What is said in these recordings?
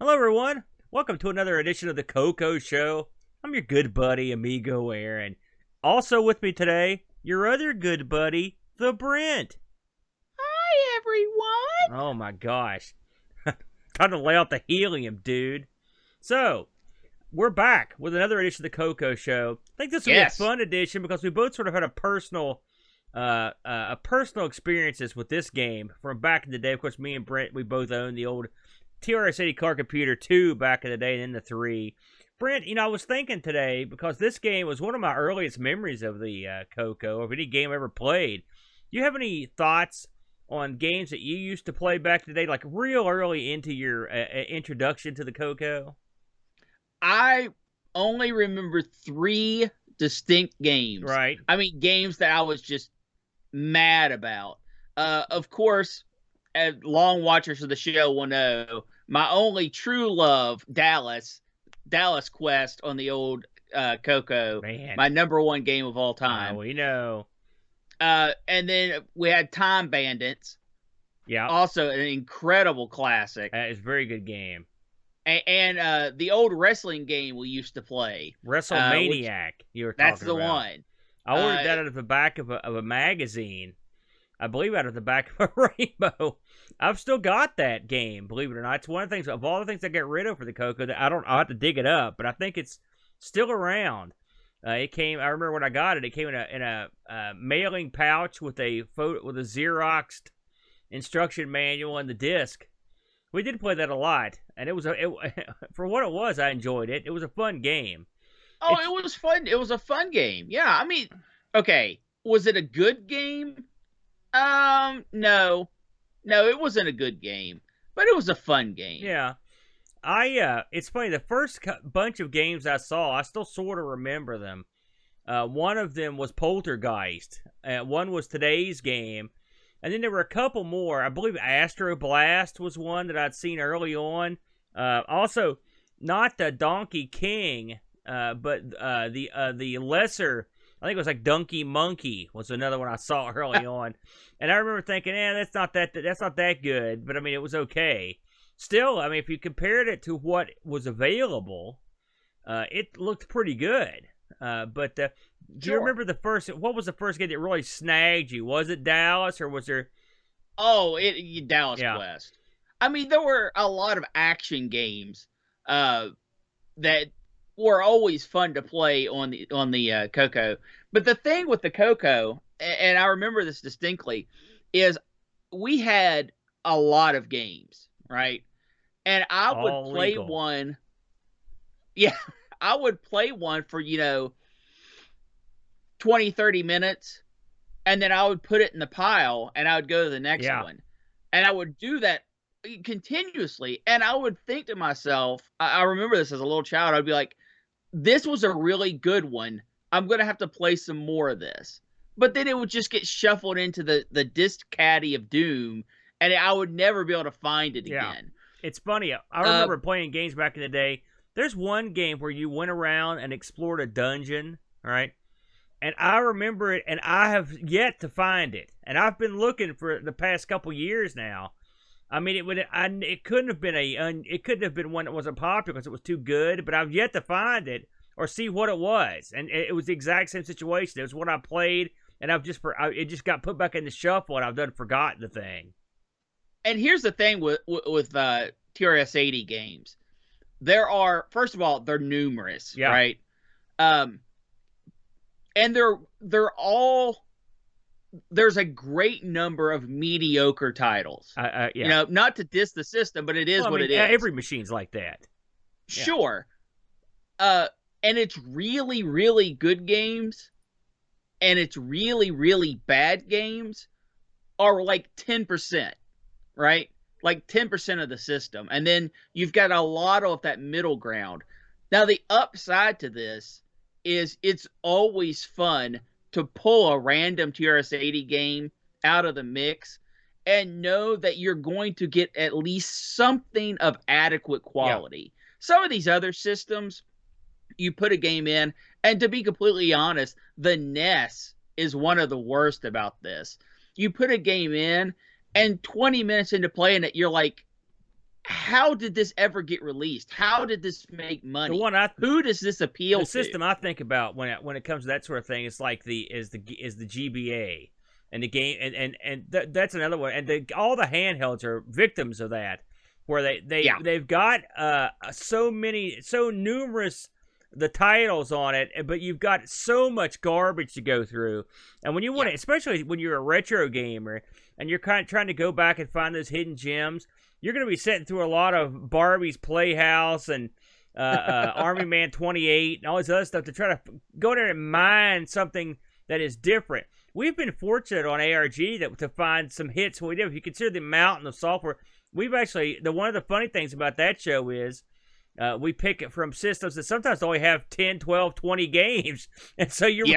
Hello, everyone. Welcome to another edition of the CoCo Show. I'm your good buddy, Amigo Aaron. Also with me today, your other good buddy, the Brent. Hi, everyone. Oh, my gosh. Time to lay out the helium, dude. So, we're back with another edition of the CoCo Show. I think this will be a fun edition because we both sort of had a personal experiences with this game from back in the day. Of course, me and Brent, we both owned the old TRS-80 car computer 2 back in the day, and then the 3. Brent, I was thinking today, because this game was one of my earliest memories of the CoCo, of any game I ever played. Do you have any thoughts on games that you used to play back in the day, like real early into your introduction to the CoCo? I only remember 3 distinct games. Right. I mean, games that I was just mad about. Of course, long watchers of the show will know my only true love, Dallas Quest on the old CoCo. Man. My #1 game of all time. We know. And then we had Time Bandits. Yeah. Also an incredible classic. It's a very good game. And the old wrestling game we used to play. WrestleManiac, you were talking about. That's the one. I ordered that out of the back of a magazine. I believe out of the back of a Rainbow. I've still got that game, believe it or not. It's one of the things, of all the things I get rid of for the CoCo, that I'll have to dig it up, but I think it's still around. I remember when I got it, it came in a mailing pouch with a Xeroxed instruction manual and the disc. We did play that a lot, and for what it was, I enjoyed it. It was a fun game. Oh, it was fun. It was a fun game. Yeah, I mean, okay, was it a good game? No, it wasn't a good game, but it was a fun game. Yeah, it's funny. The first bunch of games I saw, I still sort of remember them. One of them was Poltergeist. One was Today's Game, and then there were a couple more. I believe Astro Blast was one that I'd seen early on. Also, not the Donkey King, but the lesser. I think it was like Donkey Monkey was another one I saw early on, and I remember thinking, that's not that good. But I mean, it was okay. Still, I mean, if you compared it to what was available, it looked pretty good. But do you remember what was the first game that really snagged you? Was it Dallas, or was there? Oh, Dallas Quest. I mean, there were a lot of action games that were always fun to play on the CoCo. But the thing with the CoCo, and I remember this distinctly, is we had a lot of games, right? And I would play one. Yeah, I would play one for 20, 30 minutes, and then I would put it in the pile, and I would go to the next one. And I would do that continuously, and I would think to myself, I remember this as a little child, I'd be like, this was a really good one. I'm going to have to play some more of this. But then it would just get shuffled into the disc caddy of doom, and I would never be able to find it again. It's funny. I remember playing games back in the day. There's one game where you went around and explored a dungeon, right? And I remember it, and I have yet to find it. And I've been looking for the past couple years now. I mean, it couldn't have been one that wasn't popular because it was too good, but I've yet to find it or see what it was. And it was the exact same situation. It was what I played, and it just got put back in the shuffle, and I've done forgotten the thing. And here's the thing with TRS-80 games. There are, first of all, they're numerous, right? And they're all, there's a great number of mediocre titles. Not to diss the system, but it is what it is. Every machine's like that. Sure. And it's really, really good games, and it's really, really bad games are like 10%, right? Like 10% of the system. And then you've got a lot of that middle ground. Now, the upside to this is it's always fun to pull a random TRS-80 game out of the mix and know that you're going to get at least something of adequate quality. Some of these other systems, you put a game in, and to be completely honest, the NES is one of the worst about this. You put a game in, and 20 minutes into playing it, you're like, how did this ever get released? How did this make money? The one Who does this appeal to? The system I think about when it comes to that sort of thing is like the GBA and the game and that's another one. And all the handhelds are victims of that, where they've got so numerous the titles on it, but you've got so much garbage to go through. And when you want to, especially when you're a retro gamer and you're kind of trying to go back and find those hidden gems, you're going to be sitting through a lot of Barbie's Playhouse and Army Man 28 and all this other stuff to try to go there and mine something that is different. We've been fortunate on ARG to find some hits. What we did, if you consider the mountain of software, we've actually, one of the funny things about that show is we pick it from systems that sometimes only have 10, 12, 20 games. And so you're,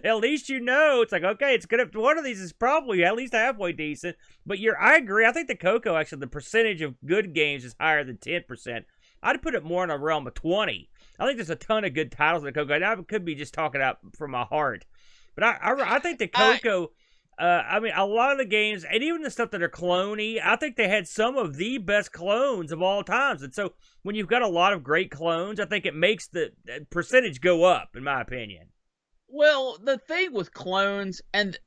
at least it's like, okay, it's good. One of these is probably at least halfway decent. But I agree. I think the CoCo, actually, the percentage of good games is higher than 10%. I'd put it more in a realm of 20. I think there's a ton of good titles in the CoCo. Now, I could be just talking out from my heart. But I think the CoCo, I mean, a lot of the games, and even the stuff that are cloney, I think they had some of the best clones of all times. And so when you've got a lot of great clones, I think it makes the percentage go up, in my opinion. Well, the thing with clones, and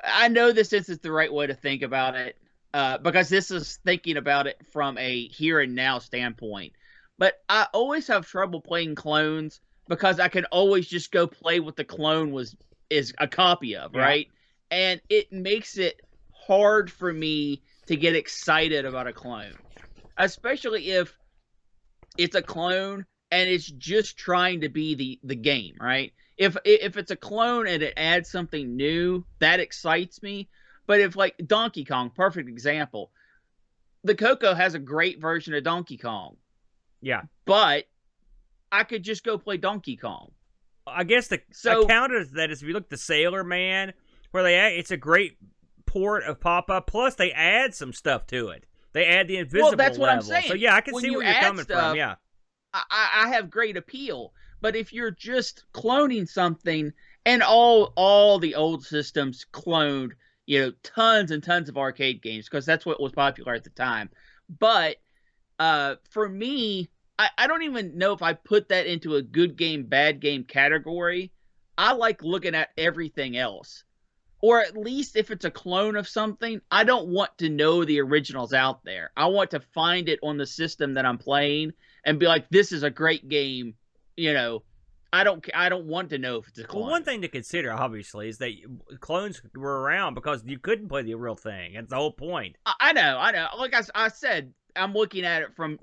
I know this isn't the right way to think about it, because this is thinking about it from a here and now standpoint. But I always have trouble playing clones because I can always just go play what the clone is a copy of, right? And it makes it hard for me to get excited about a clone, especially if it's a clone and it's just trying to be the game, right? If it's a clone and it adds something new, that excites me. But if, like, Donkey Kong, perfect example, the CoCo has a great version of Donkey Kong. Yeah. But I could just go play Donkey Kong. I guess the counter to that is if you look at the Sailor Man, where it's a great port of pop-up, plus they add some stuff to it. They add the invisible level. Well, that's what I'm saying. So, yeah, I can see where you're coming from, yeah. I have great appeal. But if you're just cloning something, and all the old systems cloned, tons and tons of arcade games, because that's what was popular at the time. But for me, I don't even know if I put that into a good game, bad game category. I like looking at everything else. Or at least if it's a clone of something, I don't want to know the original's out there. I want to find it on the system that I'm playing and be like, this is a great game. I don't want to know if it's a clone. Well, one thing to consider, obviously, is that clones were around because you couldn't play the real thing. That's the whole point. I know. Like I said, I'm looking at it from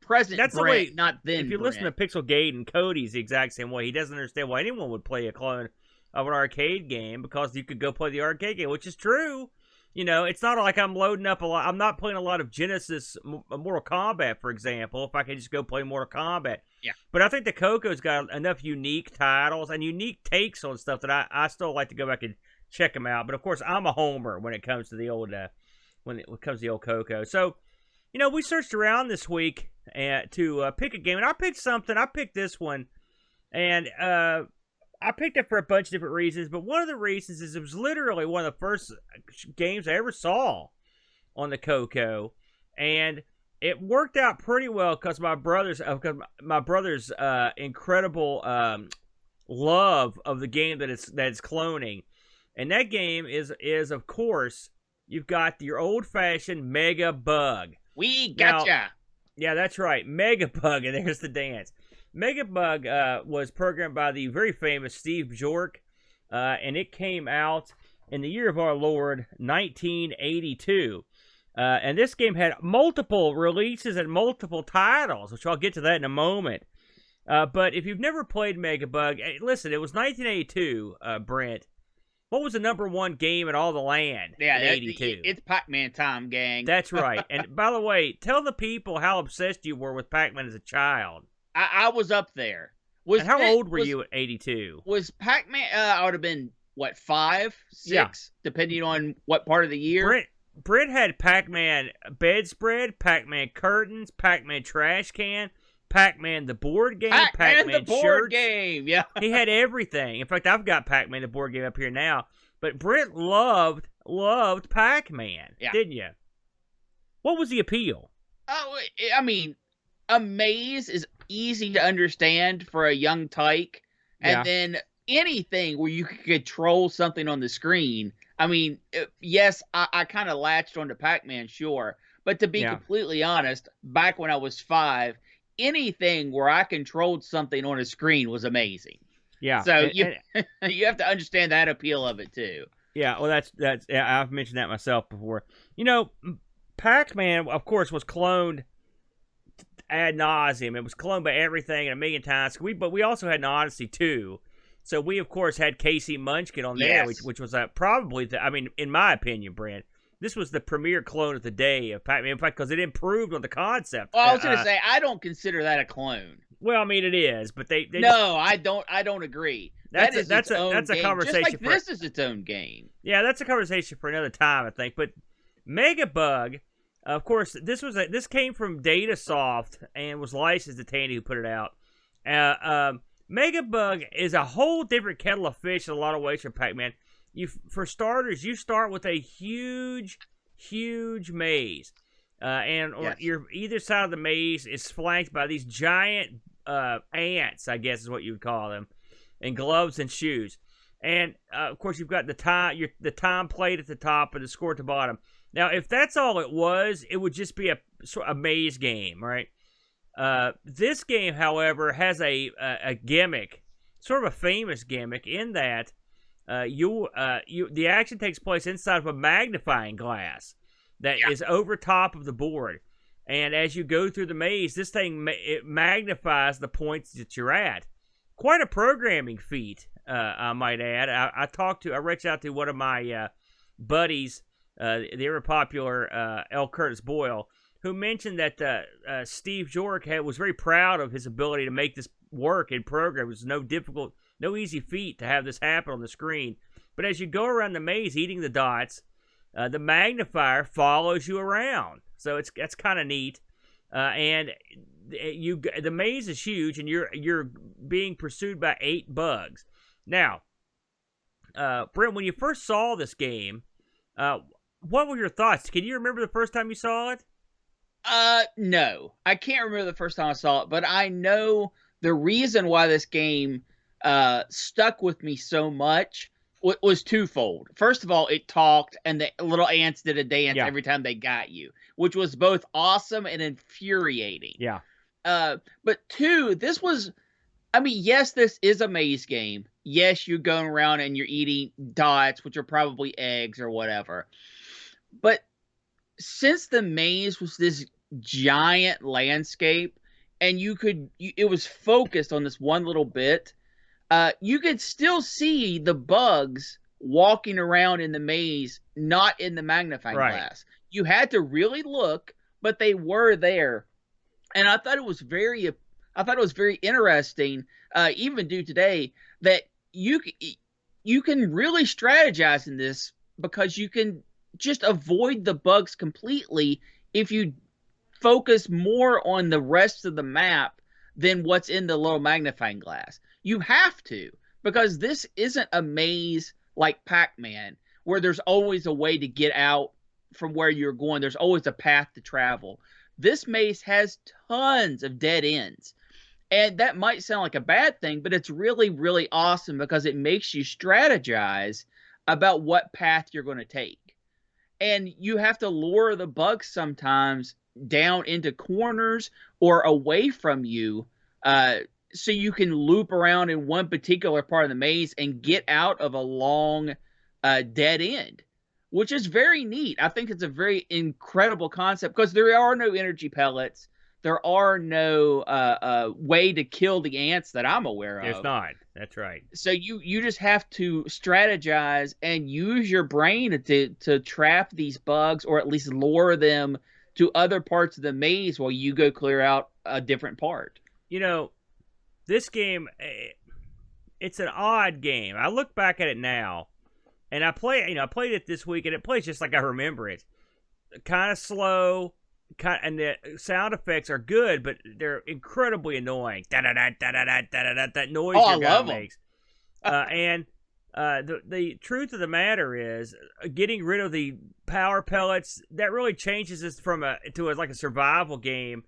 present. That's Brent, the way. Not then. If you listen to Pixelgate and Cody's the exact same way, he doesn't understand why anyone would play a clone of an arcade game because you could go play the arcade game, which is true. It's not like I'm loading up a lot. I'm not playing a lot of Genesis Mortal Kombat, for example, if I can just go play Mortal Kombat. Yeah. But I think the CoCo's got enough unique titles and unique takes on stuff that I still like to go back and check them out. But, of course, I'm a homer when it comes to the old CoCo. So, we searched around this week to pick a game, and I picked something. I picked this one, and I picked it for a bunch of different reasons, but one of the reasons is it was literally one of the first games I ever saw on the CoCo, and it worked out pretty well because my brother's incredible love of the game that it's cloning, and that game is of course you've got your old-fashioned MegaBug. We gotcha. Now, yeah, that's right, MegaBug, and there's the dance. MegaBug was programmed by the very famous Steve Bjork, and it came out in the year of our Lord, 1982. And this game had multiple releases and multiple titles, which I'll get to that in a moment. But if you've never played MegaBug, listen, it was 1982, Brent. What was the number one game in all the land in 82? It's Pac-Man time, gang. That's right. And by the way, tell the people how obsessed you were with Pac-Man as a child. I was up there. And how old were you at 82? Was Pac-Man, I would have been, 5, 6, depending on what part of the year? Brent had Pac-Man bedspread, Pac-Man curtains, Pac-Man trash can, Pac-Man the board game, Pac-Man the board shirts. Game, yeah. He had everything. In fact, I've got Pac-Man the board game up here now. But Brent loved Pac-Man, didn't you? What was the appeal? Oh, I mean, a maze is easy to understand for a young tyke, and Yeah, then anything where you can control something on the screen. I mean, yes, I kind of latched onto Pac-Man, sure, but to be yeah, completely honest, back when I was 5, anything where I controlled something on a screen was amazing. yeah, So you and you have to understand that appeal of it too. yeah. Well, that's. Yeah, I've mentioned that myself before. Pac-Man, of course, was cloned ad nauseum. It was cloned by everything and a million times. But we also had an Odyssey too. So we, of course, had Casey Munchkin on there, Yes. which was probably I mean, in my opinion, Brent, this was the premier clone of the day of Pac-Man. In fact, because it improved on the concept. Well, I was going to say I don't consider that a clone. Well, I mean, it is, but they No, just, I don't. I don't agree. that's That's a game, conversation just like for this is its own game. yeah, that's a conversation for another time, I think. But MegaBug, of course, this came from DataSoft and was licensed to Tandy, who put it out. MegaBug is a whole different kettle of fish in a lot of ways from Pac-Man. For starters, you start with a huge maze, and Yes. your either side of the maze is flanked by these giant ants, I guess is what you would call them, in gloves and shoes. And of course, you've got the time plate at the top and the score at the bottom. Now, if that's all it would just be a maze game, right? This game, however, has a gimmick, sort of a famous gimmick, in that the action takes place inside of a magnifying glass that is over top of the board. And as you go through the maze, this thing it magnifies the points that you're at. Quite a programming feat, I might add. I reached out to one of my buddies, the ever popular L. Curtis Boyle, who mentioned that Steve Jork was very proud of his ability to make this work in program. It was no easy feat to have this happen on the screen. But as you go around the maze, eating the dots, the magnifier follows you around. So that's kind of neat. And the maze is huge, and you're being pursued by 8 bugs. Now, Brent, when you first saw this game, what were your thoughts? Can you remember the first time you saw it? No, I can't remember the first time I saw it, but I know the reason why this game stuck with me so much was twofold. First of all, it talked, and the little ants did a dance every time they got you, which was both awesome and infuriating. Yeah. But two, I mean, yes, this is a maze game. Yes, you're going around and you're eating dots, which are probably eggs or whatever. But since the maze was this giant landscape, and it was focused on this one little bit, you could still see the bugs walking around in the maze, not in the magnifying glass. You had to really look, but they were there. And I thought it was very interesting, even do today, that you can really strategize in this, because you can just avoid the bugs completely if you focus more on the rest of the map than what's in the little magnifying glass. You have to, because this isn't a maze like Pac-Man, where there's always a way to get out from where you're going. There's always a path to travel. This maze has tons of dead ends. And that might sound like a bad thing, but it's really, really awesome, because it makes you strategize about what path you're going to take. And you have to lure the bugs sometimes down into corners or away from you, so you can loop around in one particular part of the maze and get out of a long dead end, which is very neat. I think it's a very incredible concept, because there are no energy pellets. There are no way to kill the ants that I'm aware of. There's not. That's right. So you just have to strategize and use your brain to trap these bugs, or at least lure them to other parts of the maze while you go clear out a different part. This game, it's an odd game. I look back at it now, and I played it this week, and it plays just like I remember it. Kind of slow, and the sound effects are good, but they're incredibly annoying. Da da da da da da da da. That noise your guy makes. And the truth of the matter is, getting rid of the power pellets, that really changes this to like a survival game.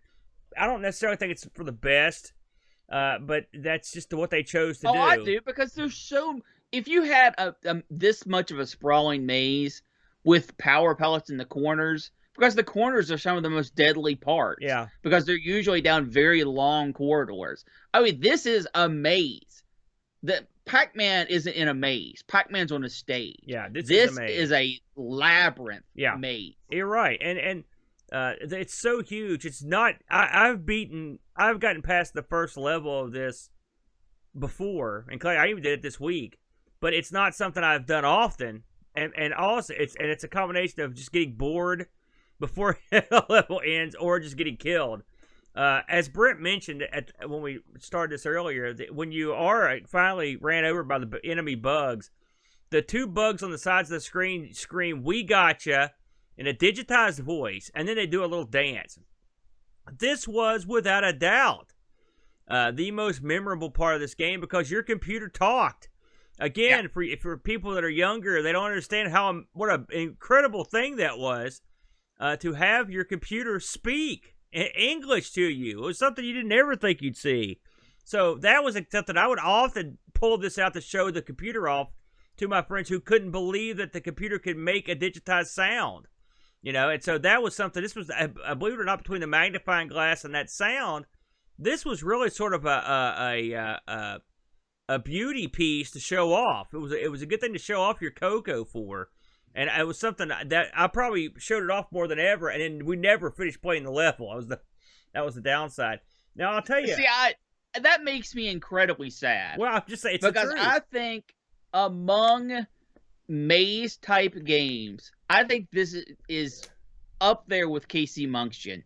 I don't necessarily think it's for the best, but that's just what they chose to do. I do, because there's if you had this much of a sprawling maze with power pellets in the corners, because the corners are some of the most deadly parts. Yeah. Because they're usually down very long corridors. I mean, this is a maze. Pac-Man isn't in a maze. Pac-Man's on a stage. Yeah, this is a labyrinth maze. You're right, and it's so huge. It's not. I've gotten past the first level of this before, and Clay, I even did it this week. But it's not something I've done often, and also it's a combination of just getting bored before the level ends, or just getting killed. As Brent mentioned when we started this earlier, when you are finally ran over by the enemy bugs, the two bugs on the sides of the screen scream, "We gotcha," in a digitized voice, and then they do a little dance. This was, without a doubt, the most memorable part of this game, because your computer talked. Again, for people that are younger, they don't understand what an incredible thing that was, to have your computer speak English to you. It was something you didn't ever think you'd see. So that was something I would often pull this out to show the computer off to my friends who couldn't believe that the computer could make a digitized sound. And so that was something. This was, believe it or not, between the magnifying glass and that sound, this was really sort of a beauty piece to show off. It was a good thing to show off your CoCo for. And it was something that I probably showed it off more than ever, and then we never finished playing the level. That was the downside. Now, I'll tell you. See, that makes me incredibly sad. Well, I'm just saying, it's because the truth. I think among maze-type games, I think this is up there with KC Munction.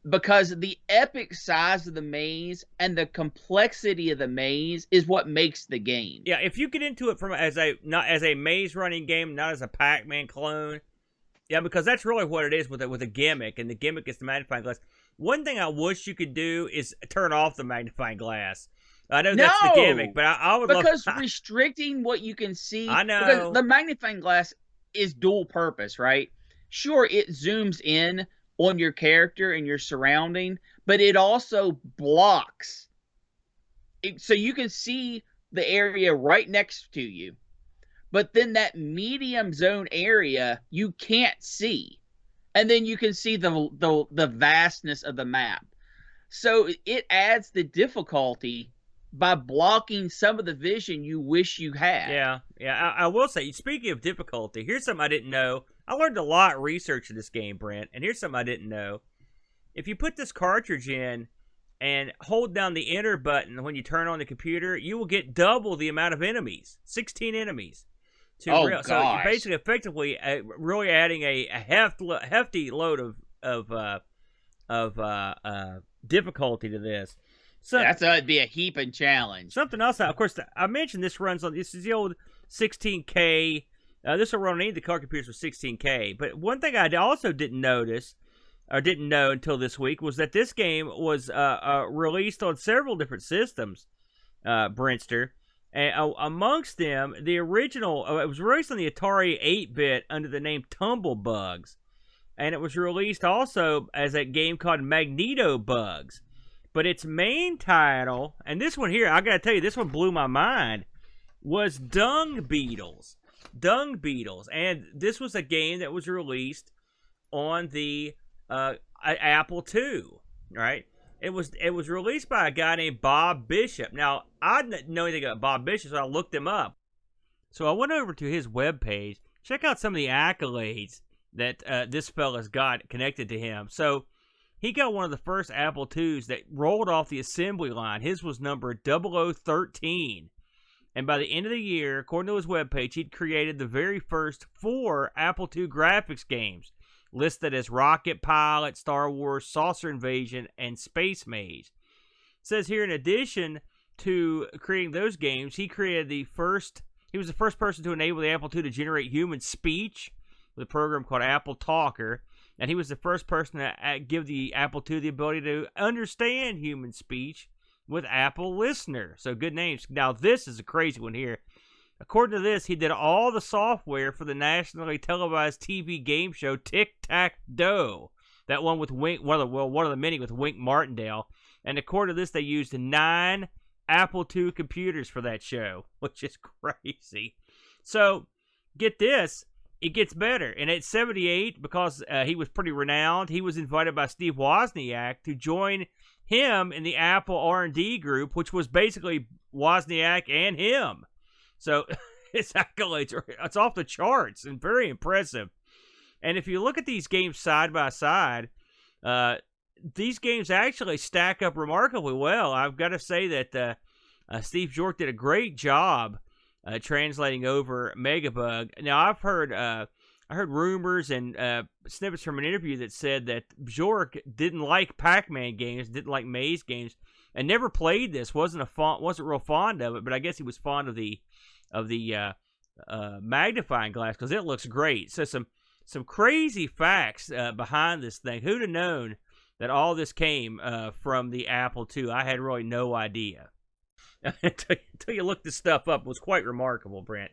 Because the epic size of the maze and the complexity of the maze is what makes the game. Yeah, if you get into it not as a maze running game, not as a Pac-Man clone. Yeah, because that's really what it is with a gimmick, and the gimmick is the magnifying glass. One thing I wish you could do is turn off the magnifying glass. I know that's the gimmick, but I would because restricting what you can see. I know, because the magnifying glass is dual purpose, right? Sure, it zooms in on your character and your surrounding, but it also blocks so you can see the area right next to you, but then that medium zone area you can't see, and then you can see the vastness of the map. So it adds the difficulty by blocking some of the vision you wish you had. Yeah. I will say, speaking of difficulty, here's something I didn't know. I learned a lot researching this game, Brent, and here's something I didn't know. If you put this cartridge in and hold down the enter button when you turn on the computer, you will get double the amount of enemies, 16 enemies. So you're basically effectively really adding a hefty load of difficulty to this. So that'd be a heaping challenge. Something else, of course, I mentioned this is the old 16K. This will run on any of the car computers with 16K. But one thing I also didn't know until this week was that this game was released on several different systems, Brentster. And amongst them, the original, it was released on the Atari 8-bit under the name Tumblebugs. And it was released also as a game called Magneto Bugs. But its main title, and this one here, I gotta tell you, this one blew my mind, was Dung-Beetles. Dung-Beetles. And this was a game that was released on the Apple II, right? It was released by a guy named Bob Bishop. Now, I didn't know anything about Bob Bishop, so I looked him up. So I went over to his webpage, check out some of the accolades that this fella's got connected to him. So he got one of the first Apple IIs that rolled off the assembly line. His was number 0013. And by the end of the year, according to his webpage, he'd created the very first 4 Apple II graphics games, listed as Rocket Pilot, Star Wars, Saucer Invasion, and Space Maze. It says here, in addition to creating those games, he was the first person to enable the Apple II to generate human speech with a program called Apple Talker. And he was the first person to give the Apple II the ability to understand human speech with Apple Listener. So good names. Now, this is a crazy one here. According to this, he did all the software for the nationally televised TV game show Tic-Tac-Doe. That one with one of the many with Wink Martindale. And according to this, they used 9 Apple II computers for that show, which is crazy. So, get this, it gets better. And at 78, because he was pretty renowned, he was invited by Steve Wozniak to join him in the Apple R&D group, which was basically Wozniak and him. So, his accolades it's off the charts and very impressive. And if you look at these games side by side, these games actually stack up remarkably well. I've got to say that Steve Jork did a great job translating over MegaBug. Now, I heard rumors and snippets from an interview that said that Jork didn't like Pac-Man games, didn't like Maze games, and never played this. wasn't real fond of it, but I guess he was fond of the magnifying glass because it looks great. So some crazy facts behind this thing. Who'd have known that all this came from the Apple II? I had really no idea until you look this stuff up. It was quite remarkable, Brent.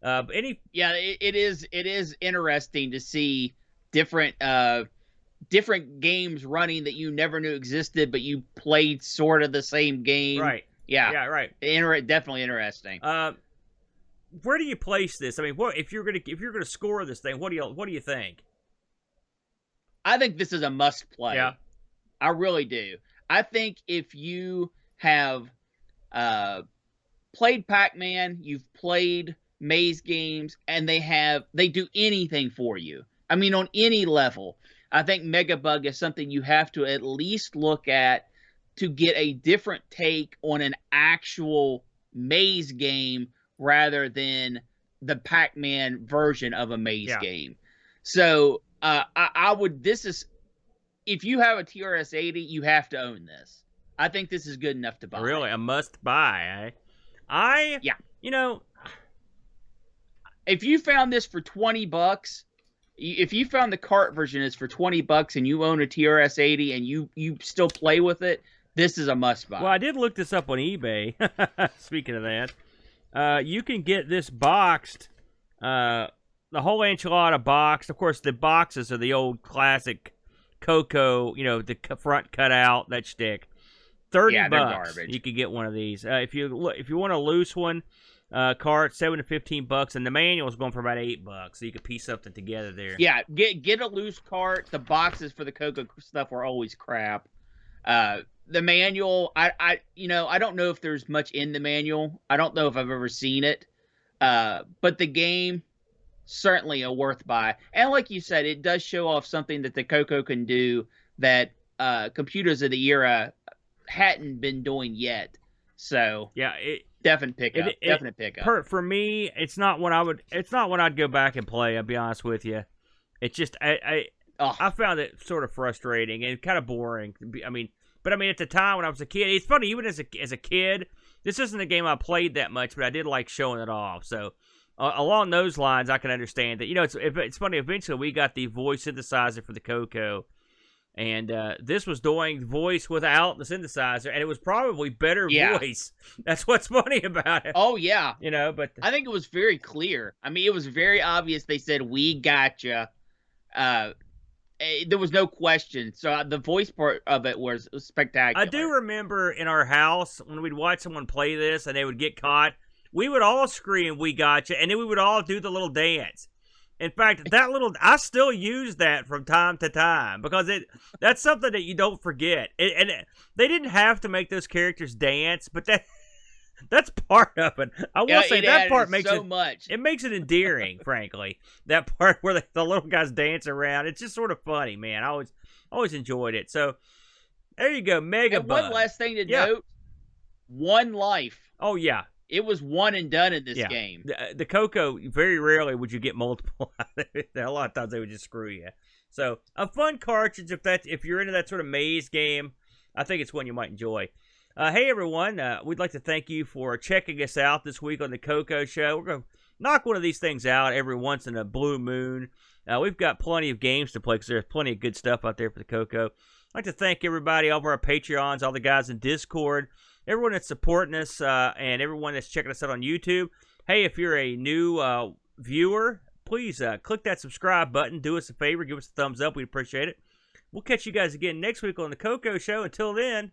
It is interesting to see different games running that you never knew existed, but you played sort of the same game. Right. Yeah. Right. Definitely interesting. Where do you place this? I mean, what if you're gonna score this thing? What do you think? I think this is a must play. Yeah. I really do. I think if you have played Pac-Man, you've played Maze games, and they do anything for you. I mean, on any level. I think MegaBug is something you have to at least look at to get a different take on an actual Maze game rather than the Pac-Man version of a Maze game. So I would. This is, if you have a TRS-80, you have to own this. I think this is good enough to buy. Really, a must buy. Yeah. You know, if you found this for $20, if you found the cart version is for $20 and you own a TRS-80 and you still play with it, this is a must buy. Well, I did look this up on eBay. Speaking of that, you can get this boxed, the whole enchilada boxed. Of course, the boxes are the old classic CoCo, the front cut out, that shtick. $30. Garbage. You could get one of these. If you want a loose one, cart, $7 to $15, and the manual is going for about $8, so you could piece something together there. Yeah, get a loose cart. The boxes for the CoCo stuff are always crap. The manual, I don't know if there's much in the manual. I don't know if I've ever seen it. But the game, certainly a worth buy. And like you said, it does show off something that the CoCo can do that computers of the era hadn't been doing yet. So yeah, definite pickup. For me, it's not one I'd go back and play. I'll be honest with you. It's just I found it sort of frustrating and kind of boring. I mean, at the time when I was a kid, it's funny. Even as a kid, this isn't a game I played that much, but I did like showing it off. So along those lines, I can understand that. It's funny. Eventually, we got the voice synthesizer for the CoCo. And this was doing voice without the synthesizer, and it was probably better voice. That's what's funny about it. Oh, yeah. But I think it was very clear. I mean, it was very obvious. They said, "We gotcha." There was no question. So the voice part of it was spectacular. I do remember in our house when we'd watch someone play this and they would get caught, we would all scream, "We gotcha," and then we would all do the little dance. In fact, I still use that from time to time because that's something that you don't forget. They didn't have to make those characters dance, but that's part of it. I will say that part makes so much. It makes it endearing, frankly. That part where the little guys dance around, it's just sort of funny, man. I always enjoyed it. So there you go, MegaBug. And one last thing to note: one life. Oh yeah. It was one and done in this game. The CoCo, very rarely would you get multiple. A lot of times they would just screw you. So a fun cartridge if you're into that sort of maze game. I think it's one you might enjoy. Hey everyone, we'd like to thank you for checking us out this week on the CoCo Show. We're going to knock one of these things out every once in a blue moon. We've got plenty of games to play because there's plenty of good stuff out there for the CoCo. I'd like to thank everybody, all of our Patreons, all the guys in Discord, everyone that's supporting us, and everyone that's checking us out on YouTube. Hey, if you're a new viewer, please click that subscribe button. Do us a favor. Give us a thumbs up. We'd appreciate it. We'll catch you guys again next week on the CoCo Show. Until then,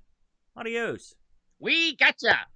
adios. We gotcha.